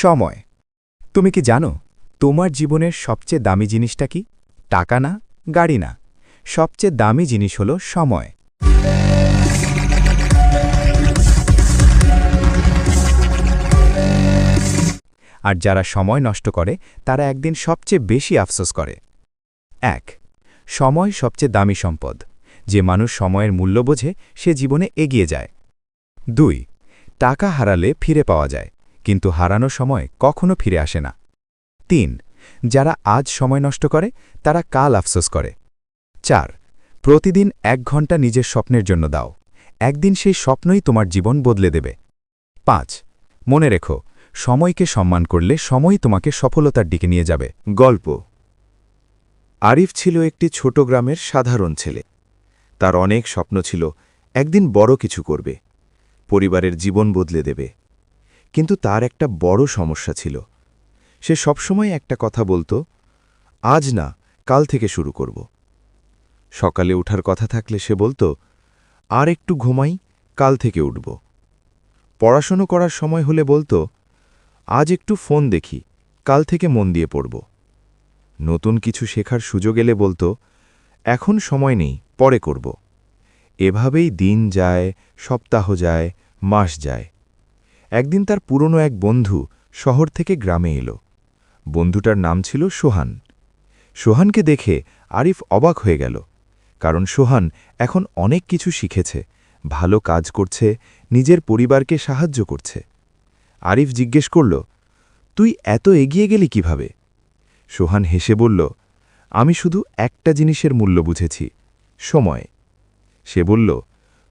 সময়। তুমি কি জানো তোমার জীবনের সবচেয়ে দামি জিনিসটা কি? টাকা না, গাড়ি না। সবচেয়ে দামি জিনিস হলো সময়। আর যারা সময় নষ্ট করে তারা একদিন সবচেয়ে বেশি আফসোস করে। ১. সময় সবচেয়ে দামি সম্পদ। যে মানুষ সময়ের মূল্য বোঝে সে জীবনে এগিয়ে যায়। ২. টাকা হারালে ফিরে পাওয়া যায়, কিন্তু হারানো সময় কখনো ফিরে আসে না। ৩. যারা আজ সময় নষ্ট করে তারা কাল আফসোস করে। ৪. প্রতিদিন ১ ঘন্টা নিজের স্বপ্নের জন্য দাও। একদিন সেই স্বপ্নই তোমার জীবন বদলে দেবে। ৫. মনে রেখো, সময়কে সম্মান করলে সময় তোমাকে সফলতার দিকে নিয়ে যাবে। গল্প। আরিফ ছিল একটি ছোট গ্রামের সাধারণ ছেলে। তার অনেক স্বপ্ন ছিল একদিন বড় কিছু করবে, পরিবারের জীবন বদলে দেবে। কিন্তু তার একটা বড় সমস্যা ছিল। সে সবসময় একটা কথা বলতো, আজ না, কাল থেকে শুরু করব। সকালে ওঠার কথা থাকলে সে বলতো, আর একটু ঘুমাই, কাল থেকে উঠব। পড়াশোনা করার সময় হলে বলতো, আজ একটু ফোন দেখি, কাল থেকে মন দিয়ে পড়ব। নতুন কিছু শেখার সুযোগ এলে বলতো, এখন সময় নেই, পরে করব। এভাবেই দিন যায়, সপ্তাহ যায়, মাস যায়। একদিন তার পুরনো এক বন্ধু শহর থেকে গ্রামে এলো। বন্ধুটার নাম ছিল সোহান। সোহানকে দেখে আরিফ অবাক হয়ে গেল, কারণ সোহান এখন অনেক কিছু শিখেছে, ভালো কাজ করছে, নিজের পরিবারকে সাহায্য করছে। আরিফ জিজ্ঞেস করল, তুই এত এগিয়ে গেলি কিভাবে? সোহান হেসে বলল, আমি শুধু একটা জিনিসের মূল্য বুঝেছি, সময়। সে বলল,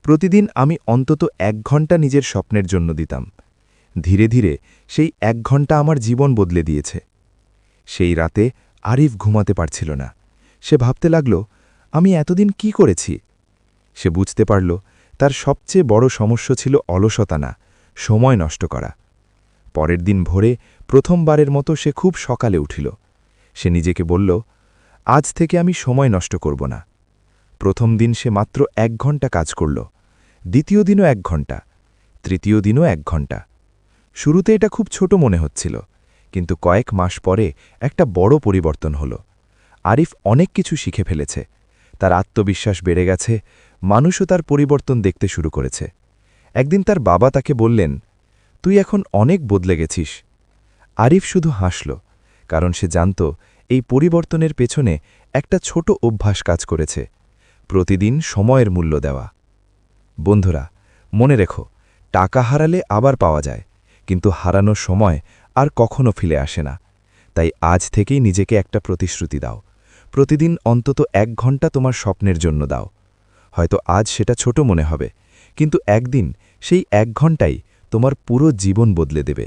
প্রতিদিন আমি অন্তত ১ ঘন্টা নিজের স্বপ্নের জন্য দিতাম। ধীরে ধীরে সেই ১ ঘন্টা আমার জীবন বদলে দিয়েছে। সেই রাতে আরিফ ঘুমাতে পারছিল না। সে ভাবতে লাগল, আমি এতদিন কি করেছি? সে বুঝতে পারল তার সবচেয়ে বড় সমস্যা ছিল অলসতা না, সময় নষ্ট করা। পরের দিন ভোরে প্রথমবারের মতো সে খুব সকালে উঠিল। সে নিজেকে বলল, আজ থেকে আমি সময় নষ্ট করব না। প্রথম দিন সে মাত্র ১ ঘন্টা কাজ করল, দ্বিতীয় দিনও ১ ঘন্টা, তৃতীয় দিনও ১ ঘন্টা। শুরুতে এটা খুব ছোট মনে হচ্ছিল, কিন্তু কয়েক মাস পরে একটা বড় পরিবর্তন হল। আরিফ অনেক কিছু শিখে ফেলেছে, তার আত্মবিশ্বাস বেড়ে গেছে, মানুষও তার পরিবর্তন দেখতে শুরু করেছে। একদিন তার বাবা তাকে বললেন, তুই এখন অনেক বদলে গেছিস। আরিফ শুধু হাসল, কারণ সে জানত এই পরিবর্তনের পেছনে একটা ছোট অভ্যাস কাজ করেছে, প্রতিদিন সময়ের মূল্য দেওয়া। বন্ধুরা, মনে রেখো, টাকা হারালে আবার পাওয়া যায়, কিন্তু হারানো সময় আর কখনো ফিরে আসে না। তাই আজ থেকেই নিজেকে একটা প্রতিশ্রুতি দাও, প্রতিদিন অন্তত ১ ঘন্টা তোমার স্বপ্নের জন্য দাও। হয়তো আজ সেটা ছোট মনে হবে, কিন্তু একদিন সেই ১ ঘন্টাই তোমার পুরো জীবন বদলে দেবে।